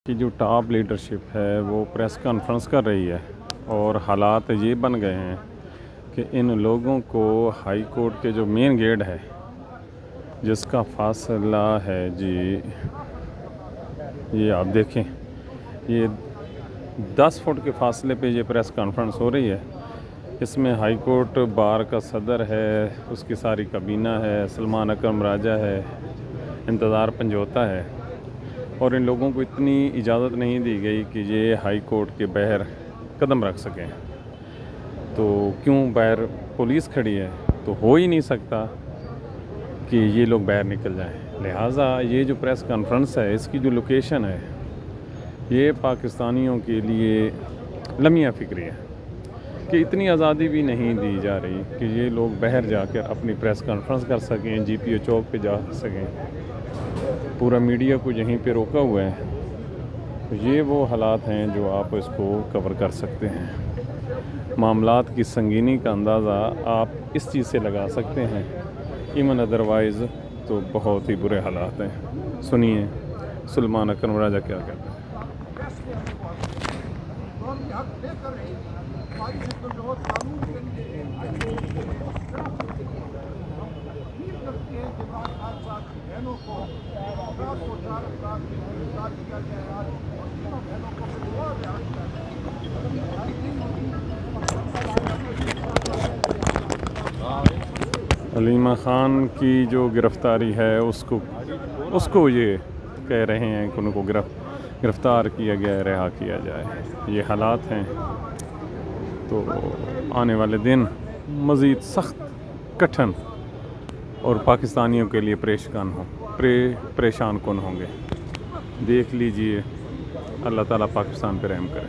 कि जो top leadership है वो प्रेस कॉन्फ्रेंस कर रही है और हालात ये बन गए हैं कि इन लोगों को हाई कोर्ट के जो मेन गेट है जिसका फासला है जी, ये आप देखें, ये 10 फुट के फासले पे ये प्रेस कॉन्फ्रेंस हो रही है। इसमें हाई कोर्ट बार का सदर है, उसकी सारी काबीना है, सलमान अकरम राजा है, इंतज़ार पंजोता है और इन लोगों को इतनी इजाज़त नहीं दी गई कि ये हाई कोर्ट के बाहर कदम रख सकें। तो क्यों बाहर पुलिस खड़ी है, तो हो ही नहीं सकता कि ये लोग बाहर निकल जाएं। लिहाजा ये जो प्रेस कॉन्फ्रेंस है इसकी जो लोकेशन है ये पाकिस्तानियों के लिए लम्हा फ़िक्री है कि इतनी आज़ादी भी नहीं दी जा रही कि ये लोग बाहर जाकर अपनी प्रेस कॉन्फ्रेंस कर सकें, GPO चौक पे जा सकें। पूरा मीडिया को यहीं पे रोका हुआ है। तो ये वो हालात हैं जो आप इसको कवर कर सकते हैं। मामलात की संगीनी का अंदाज़ा आप इस चीज़ से लगा सकते हैं। इवन अदरवाइज़ तो बहुत ही बुरे हालात हैं। सुनिए सलमान अकरम राजा क्या कहते हैं। हलीमा ख़ान की जो गिरफ़्तारी है उसको ये कह रहे हैं कि उनको गिरफ़्तार किया गया, रिहा किया जाए। ये हालात हैं तो आने वाले दिन मज़ीद सख्त, कठिन और पाकिस्तानियों के लिए परेशान कुन होंगे। देख लीजिए, अल्लाह ताला पाकिस्तान पे रहम करे।